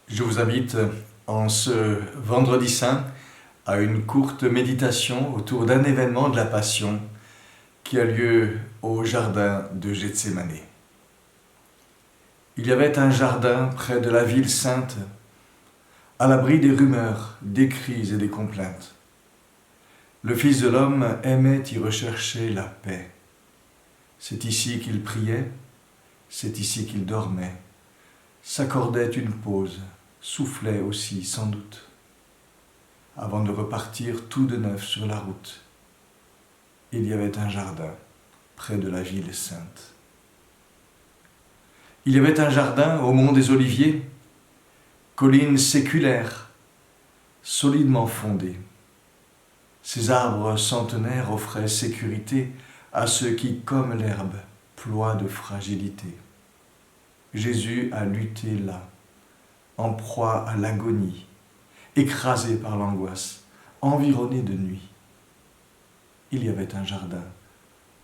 Je vous invite en ce vendredi saint à une courte méditation autour d'un événement de la Passion qui a lieu au jardin de Gethsémane. Il y avait un jardin près de la ville sainte, à l'abri des rumeurs, des cris et des complaintes. Le Fils de l'homme aimait y rechercher la paix. C'est ici qu'il priait, c'est ici qu'il dormait, s'accordait une pause, soufflait aussi sans doute, avant de repartir tout de neuf sur la route. Il y avait un jardin près de la ville sainte. Il y avait un jardin au mont des Oliviers, colline séculaire, solidement fondée. Ces arbres centenaires offraient sécurité à ceux qui, comme l'herbe, ploient de fragilité. Jésus a lutté là, en proie à l'agonie, écrasé par l'angoisse, environné de nuit. Il y avait un jardin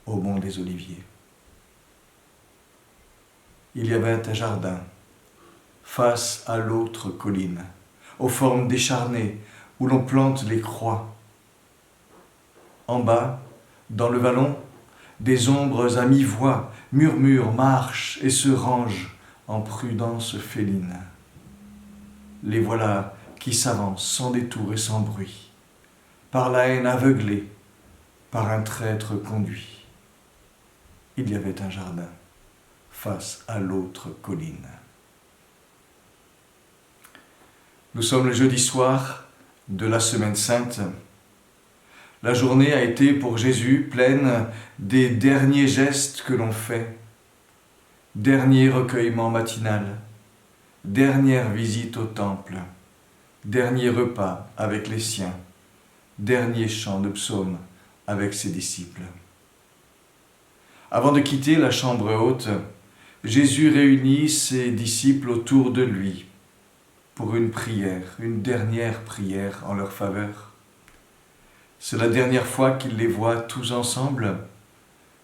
au mont des Oliviers. Il y avait un jardin face à l'autre colline, aux formes décharnées, où l'on plante les croix. En bas, dans le vallon, des ombres à mi-voix murmurent, marchent et se rangent en prudence féline. Les voilà qui s'avancent sans détour et sans bruit, par la haine aveuglée, par un traître conduit. Il y avait un jardin face à l'autre colline. Nous sommes le jeudi soir de la Semaine Sainte. La journée a été pour Jésus pleine des derniers gestes que l'on fait, dernier recueillement matinal, dernière visite au temple, dernier repas avec les siens, dernier chant de psaume avec ses disciples. Avant de quitter la chambre haute, Jésus réunit ses disciples autour de lui pour une prière, une dernière prière en leur faveur. C'est la dernière fois qu'il les voit tous ensemble.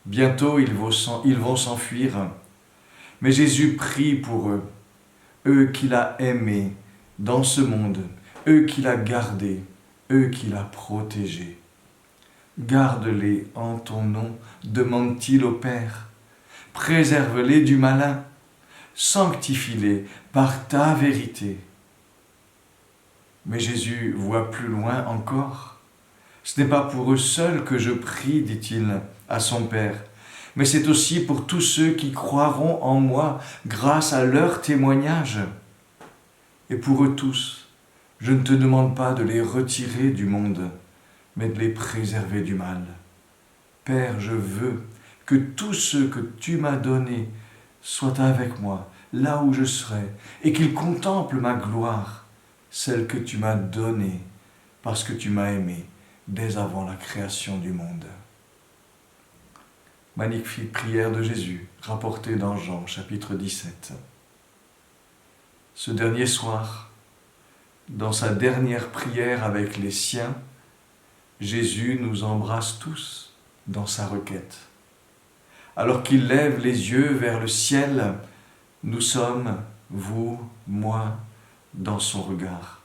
Bientôt ils vont s'enfuir. Mais Jésus prie pour eux, eux qu'il a aimés dans ce monde, eux qu'il a gardés, eux qu'il a protégés. Garde-les en ton nom, demande-t-il au Père. Préserve-les du malin, sanctifie-les par ta vérité. Mais Jésus voit plus loin encore. Ce n'est pas pour eux seuls que je prie, dit-il à son Père, mais c'est aussi pour tous ceux qui croiront en moi grâce à leur témoignage. Et pour eux tous, je ne te demande pas de les retirer du monde, mais de les préserver du mal. Père, je veux que tous ceux que tu m'as donnés soient avec moi, là où je serai, et qu'ils contemplent ma gloire, celle que tu m'as donnée, parce que tu m'as aimé dès avant la création du monde. Magnifique prière de Jésus, rapportée dans Jean, chapitre 17. Ce dernier soir, dans sa dernière prière avec les siens, Jésus nous embrasse tous dans sa requête. Alors qu'il lève les yeux vers le ciel, nous sommes, vous, moi, dans son regard.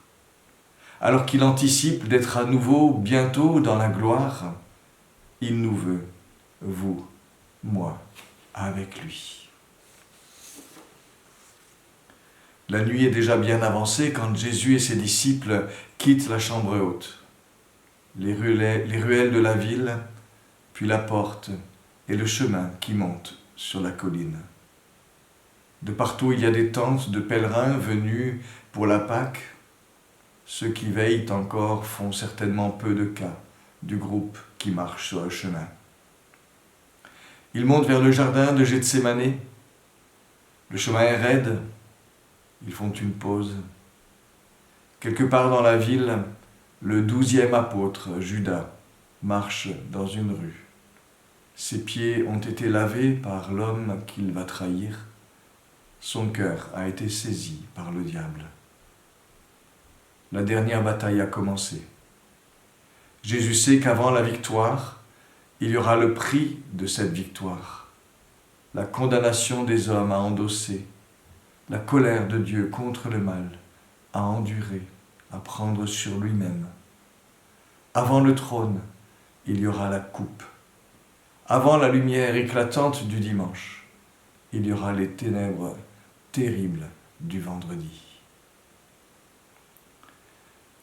Alors qu'il anticipe d'être à nouveau bientôt dans la gloire, il nous veut, vous, moi, avec lui. La nuit est déjà bien avancée quand Jésus et ses disciples quittent la chambre haute, les ruelles de la ville, puis la porte et le chemin qui monte sur la colline. De partout, il y a des tentes de pèlerins venus pour la Pâque. Ceux qui veillent encore font certainement peu de cas du groupe qui marche sur le chemin. Ils montent vers le jardin de Gethsémane. Le chemin est raide. Ils font une pause. Quelque part dans la ville, le 12e apôtre, Judas, marche dans une rue. Ses pieds ont été lavés par l'homme qu'il va trahir. Son cœur a été saisi par le diable. La dernière bataille a commencé. Jésus sait qu'avant la victoire, il y aura le prix de cette victoire, la condamnation des hommes à endosser, la colère de Dieu contre le mal à endurer, à prendre sur lui-même. Avant le trône, il y aura la coupe. Avant la lumière éclatante du dimanche, il y aura les ténèbres terribles du vendredi.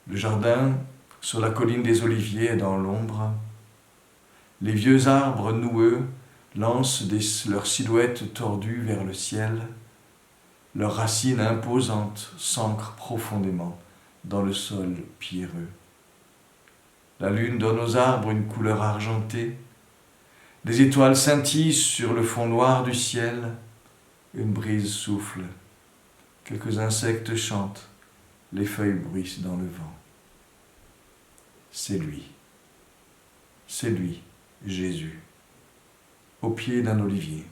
Le jardin, sur la colline des Oliviers, est dans l'ombre. Les vieux arbres noueux lancent leurs silhouettes tordues vers le ciel. Leurs racines imposantes s'ancrent profondément dans le sol pierreux. La lune donne aux arbres une couleur argentée. Des étoiles scintillent sur le fond noir du ciel. Une brise souffle. Quelques insectes chantent. Les feuilles bruissent dans le vent. C'est lui, Jésus, au pied d'un olivier,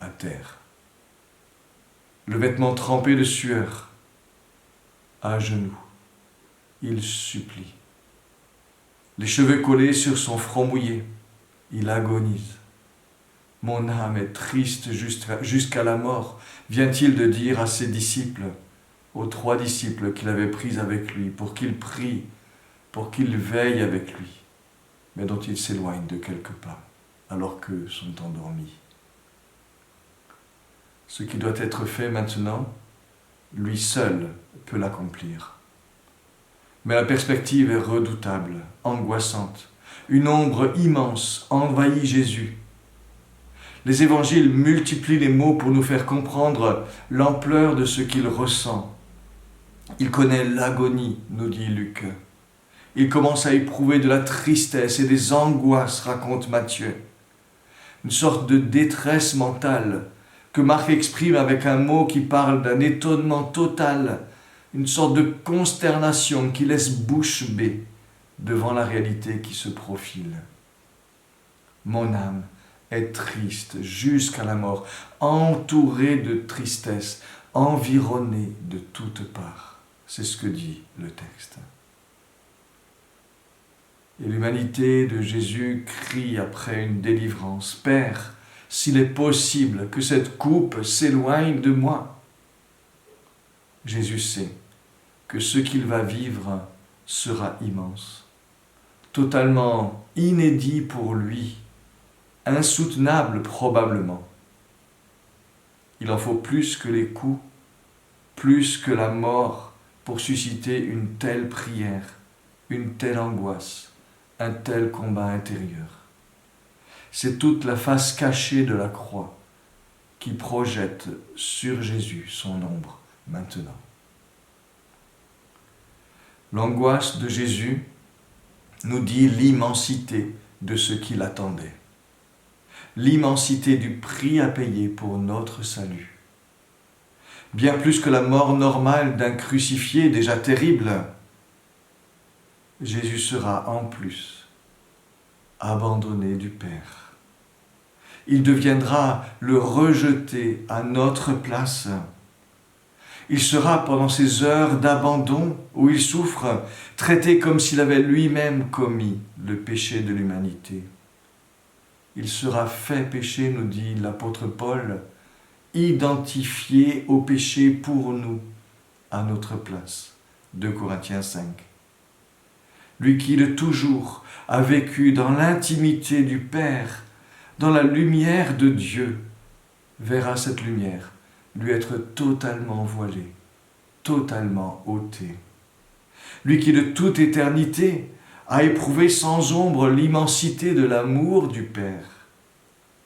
à terre. Le vêtement trempé de sueur, à genoux, il supplie. Les cheveux collés sur son front mouillé, il agonise. Mon âme est triste jusqu'à la mort, vient-il de dire à ses disciples, aux 3 disciples qu'il avait pris avec lui, pour qu'ils prient, pour qu'ils veillent avec lui, mais dont il s'éloigne de quelques pas, alors qu'eux sont endormis. Ce qui doit être fait maintenant, lui seul peut l'accomplir. Mais la perspective est redoutable, angoissante. Une ombre immense envahit Jésus. Les évangiles multiplient les mots pour nous faire comprendre l'ampleur de ce qu'il ressent. Il connaît l'agonie, nous dit Luc. Il commence à éprouver de la tristesse et des angoisses, raconte Matthieu. Une sorte de détresse mentale que Marc exprime avec un mot qui parle d'un étonnement total, une sorte de consternation qui laisse bouche bée devant la réalité qui se profile. Mon âme est triste jusqu'à la mort, entourée de tristesse, environnée de toutes parts. C'est ce que dit le texte. Et l'humanité de Jésus crie après une délivrance. « Père, s'il est possible que cette coupe s'éloigne de moi. » Jésus sait que ce qu'il va vivre sera immense, totalement inédit pour lui, insoutenable probablement. Il en faut plus que les coups, plus que la mort pour susciter une telle prière, une telle angoisse, un tel combat intérieur. C'est toute la face cachée de la croix qui projette sur Jésus son ombre maintenant. L'angoisse de Jésus nous dit l'immensité de ce qu'il attendait, l'immensité du prix à payer pour notre salut. Bien plus que la mort normale d'un crucifié déjà terrible, Jésus sera en plus abandonné du Père. Il deviendra le rejeté à notre place. Il sera, pendant ces heures d'abandon où il souffre, traité comme s'il avait lui-même commis le péché de l'humanité. Il sera fait péché, nous dit l'apôtre Paul, identifié au péché pour nous, à notre place. 2 Corinthiens 5. Lui qui de toujours a vécu dans l'intimité du Père, dans la lumière de Dieu, verra cette lumière lui être totalement voilée, totalement ôtée. Lui qui de toute éternité a éprouvé sans ombre l'immensité de l'amour du Père,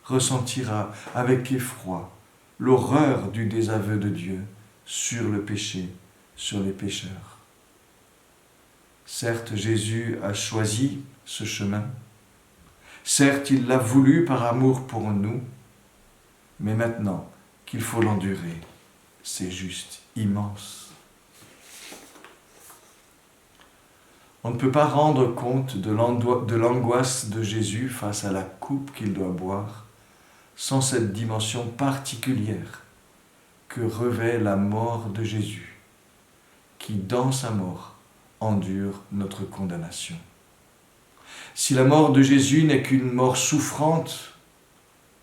ressentira avec effroi l'horreur du désaveu de Dieu sur le péché, sur les pécheurs. Certes, Jésus a choisi ce chemin. Certes, il l'a voulu par amour pour nous. Mais maintenant qu'il faut l'endurer, c'est juste immense. On ne peut pas rendre compte de l'angoisse de Jésus face à la coupe qu'il doit boire sans cette dimension particulière que revêt la mort de Jésus, qui, dans sa mort, endure notre condamnation. Si la mort de Jésus n'est qu'une mort souffrante,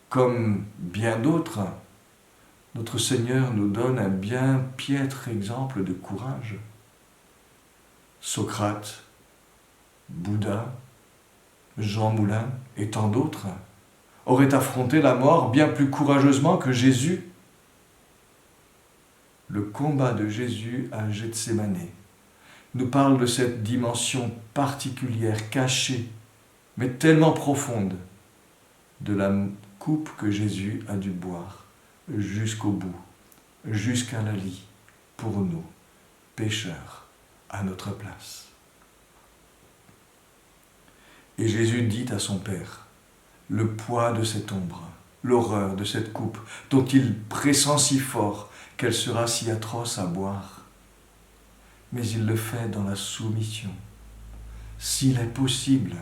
comme bien d'autres, notre Seigneur nous donne un bien piètre exemple de courage. Socrate, Bouddha, Jean Moulin et tant d'autres auraient affronté la mort bien plus courageusement que Jésus. Le combat de Jésus à Gethsémanée nous parle de cette dimension particulière, cachée, mais tellement profonde, de la coupe que Jésus a dû boire jusqu'au bout, jusqu'à la lie, pour nous, pécheurs, à notre place. Et Jésus dit à son Père, le poids de cette ombre, l'horreur de cette coupe, dont il pressent si fort qu'elle sera si atroce à boire. Mais il le fait dans la soumission. S'il est possible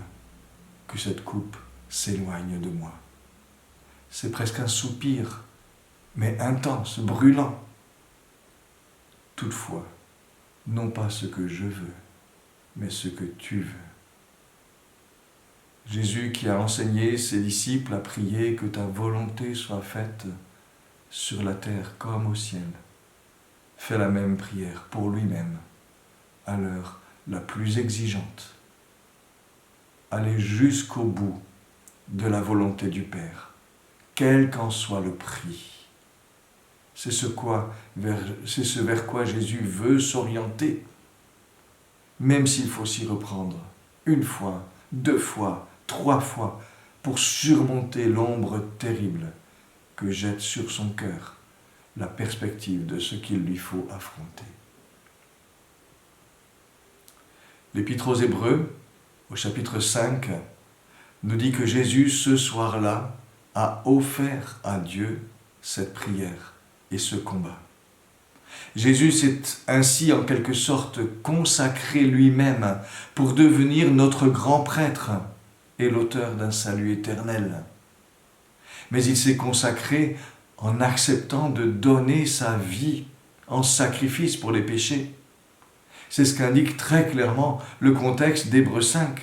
que cette coupe s'éloigne de moi. C'est presque un soupir, mais intense, brûlant. Toutefois, non pas ce que je veux, mais ce que tu veux. Jésus qui a enseigné ses disciples à prier que ta volonté soit faite sur la terre comme au ciel, fait la même prière pour lui-même à l'heure la plus exigeante. Aller jusqu'au bout de la volonté du Père, quel qu'en soit le prix. C'est ce vers quoi Jésus veut s'orienter, même s'il faut s'y reprendre une fois, 2 fois, 3 fois, pour surmonter l'ombre terrible que jette sur son cœur la perspective de ce qu'il lui faut affronter. L'Épître aux Hébreux, au chapitre 5, nous dit que Jésus, ce soir-là, a offert à Dieu cette prière et ce combat. Jésus s'est ainsi en quelque sorte consacré lui-même pour devenir notre grand prêtre et l'auteur d'un salut éternel. Mais il s'est consacré en acceptant de donner sa vie en sacrifice pour les péchés. C'est ce qu'indique très clairement le contexte d'Hébreux 5,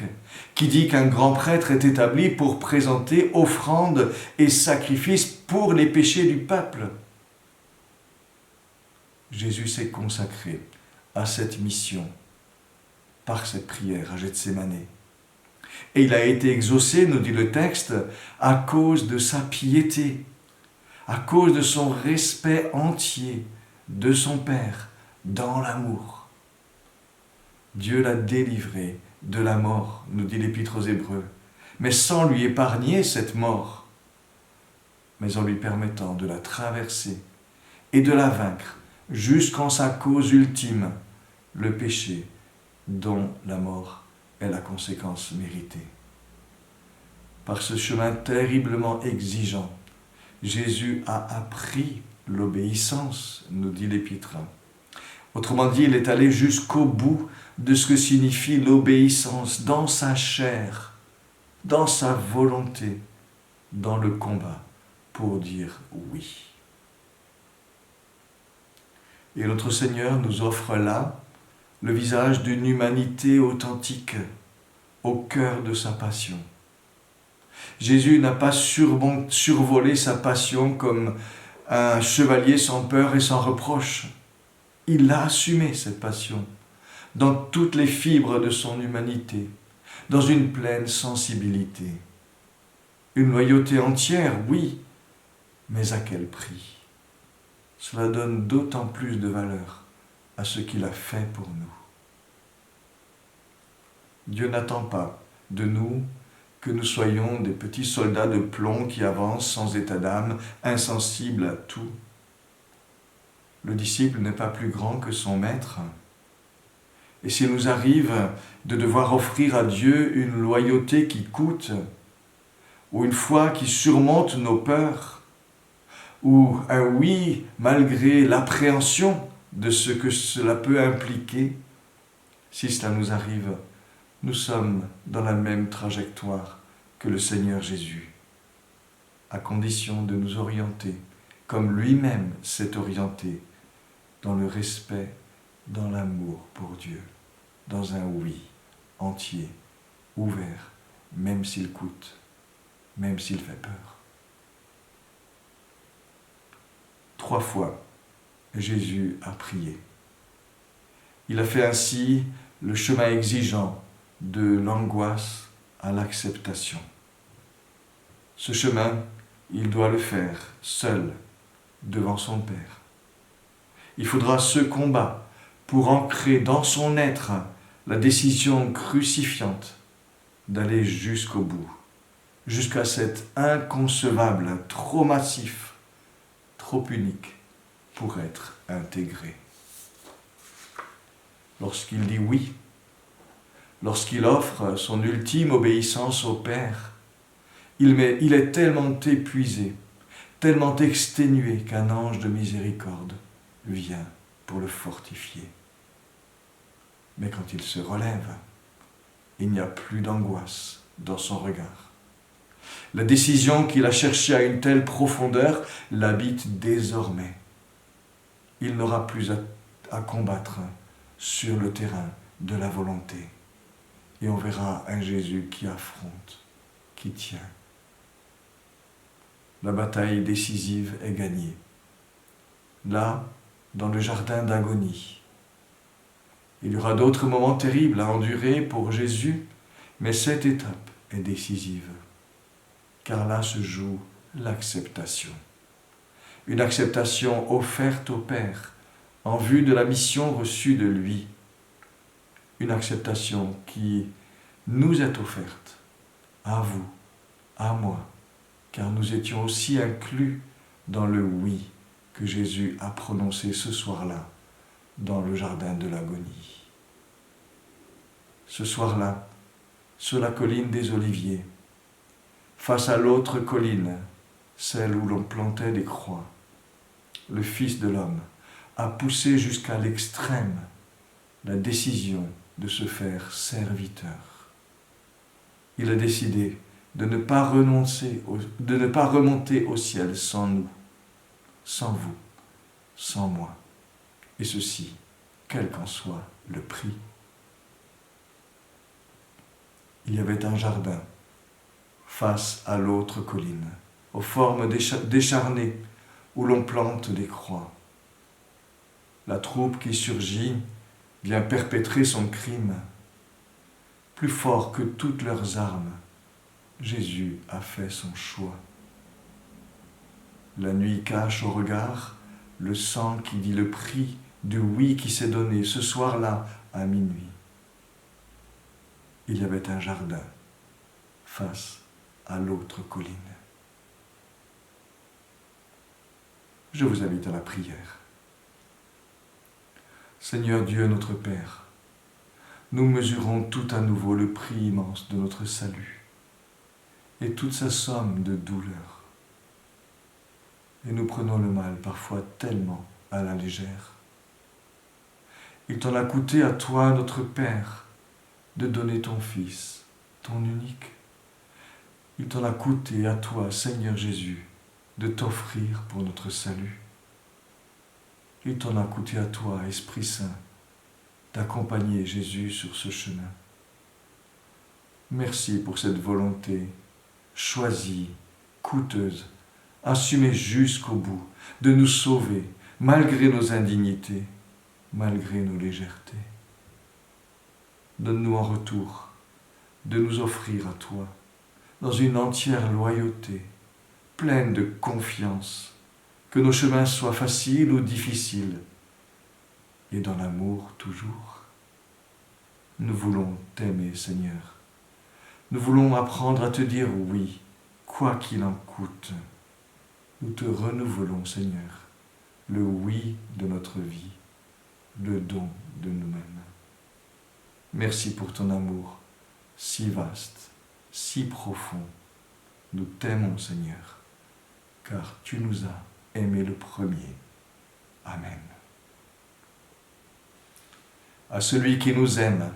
qui dit qu'un grand prêtre est établi pour présenter offrandes et sacrifices pour les péchés du peuple. Jésus s'est consacré à cette mission par cette prière à Gethsémanée. Et il a été exaucé, nous dit le texte, à cause de sa piété, à cause de son respect entier de son Père dans l'amour. Dieu l'a délivré de la mort, nous dit l'Épître aux Hébreux, mais sans lui épargner cette mort, mais en lui permettant de la traverser et de la vaincre jusqu'en sa cause ultime, le péché dont la mort est la conséquence méritée. Par ce chemin terriblement exigeant, Jésus a appris l'obéissance, nous dit l'Épître. Autrement dit, il est allé jusqu'au bout de ce que signifie l'obéissance dans sa chair, dans sa volonté, dans le combat, pour dire oui. Et notre Seigneur nous offre là le visage d'une humanité authentique au cœur de sa passion. Jésus n'a pas survolé sa passion comme un chevalier sans peur et sans reproche. Il a assumé cette passion dans toutes les fibres de son humanité, dans une pleine sensibilité. Une loyauté entière, oui, mais à quel prix? Cela donne d'autant plus de valeur à ce qu'il a fait pour nous. Dieu n'attend pas de nous que nous soyons des petits soldats de plomb qui avancent sans état d'âme, insensibles à tout. Le disciple n'est pas plus grand que son maître. Et s'il nous arrive de devoir offrir à Dieu une loyauté qui coûte, ou une foi qui surmonte nos peurs, ou un oui malgré l'appréhension de ce que cela peut impliquer, si cela nous arrive, nous sommes dans la même trajectoire que le Seigneur Jésus, à condition de nous orienter comme lui-même s'est orienté, dans le respect, dans l'amour pour Dieu, dans un oui entier, ouvert, même s'il coûte, même s'il fait peur. 3 fois, Jésus a prié. Il a fait ainsi le chemin exigeant de l'angoisse à l'acceptation. Ce chemin, il doit le faire seul devant son Père. Il faudra ce combat pour ancrer dans son être la décision crucifiante d'aller jusqu'au bout, jusqu'à cet inconcevable, trop massif, trop unique pour être intégré. Lorsqu'il dit oui, lorsqu'il offre son ultime obéissance au Père, il est tellement épuisé, tellement exténué qu'un ange de miséricorde vient pour le fortifier. Mais quand il se relève, il n'y a plus d'angoisse dans son regard. La décision qu'il a cherchée à une telle profondeur l'habite désormais. Il n'aura plus à combattre sur le terrain de la volonté. Et on verra un Jésus qui affronte, qui tient. La bataille décisive est gagnée. Là, dans le jardin d'agonie. Il y aura d'autres moments terribles à endurer pour Jésus, mais cette étape est décisive, car là se joue l'acceptation. Une acceptation offerte au Père en vue de la mission reçue de lui. Une acceptation qui nous est offerte, à vous, à moi, car nous étions aussi inclus dans le oui que Jésus a prononcé ce soir-là dans le jardin de l'agonie. Ce soir-là, sur la colline des Oliviers, face à l'autre colline, celle où l'on plantait des croix, le Fils de l'homme a poussé jusqu'à l'extrême la décision de se faire serviteur. Il a décidé de ne pas remonter au ciel sans nous, sans vous, sans moi, et ceci, quel qu'en soit le prix. Il y avait un jardin face à l'autre colline, aux formes décharnées, où l'on plante des croix. La troupe qui surgit vient perpétrer son crime. Plus fort que toutes leurs armes, Jésus a fait son choix. La nuit cache au regard le sang qui dit le prix du oui qui s'est donné ce soir-là à minuit. Il y avait un jardin face à l'autre colline. Je vous invite à la prière. Seigneur Dieu notre Père, nous mesurons tout à nouveau le prix immense de notre salut et toute sa somme de douleur. Et nous prenons le mal parfois tellement à la légère. Il t'en a coûté à toi, notre Père, de donner ton Fils, ton unique. Il t'en a coûté à toi, Seigneur Jésus, de t'offrir pour notre salut. Il t'en a coûté à toi, Esprit Saint, d'accompagner Jésus sur ce chemin. Merci pour cette volonté choisie, coûteuse, assumée jusqu'au bout, de nous sauver, malgré nos indignités, malgré nos légèretés. Donne-nous en retour de nous offrir à toi, dans une entière loyauté, pleine de confiance, que nos chemins soient faciles ou difficiles, et dans l'amour toujours. Nous voulons t'aimer, Seigneur. Nous voulons apprendre à te dire oui, quoi qu'il en coûte. Nous te renouvelons, Seigneur, le oui de notre vie, le don de nous-mêmes. Merci pour ton amour si vaste, si profond. Nous t'aimons, Seigneur, car tu nous as aimés le premier. Amen. À celui qui nous aime,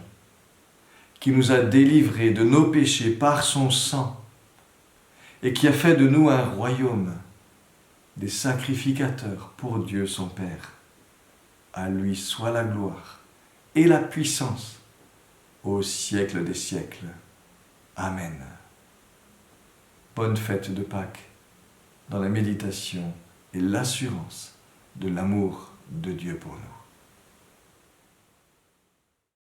qui nous a délivrés de nos péchés par son sang, et qui a fait de nous un royaume, des sacrificateurs pour Dieu son Père. À lui soit la gloire et la puissance au siècle des siècles. Amen. Bonne fête de Pâques dans la méditation et l'assurance de l'amour de Dieu pour nous.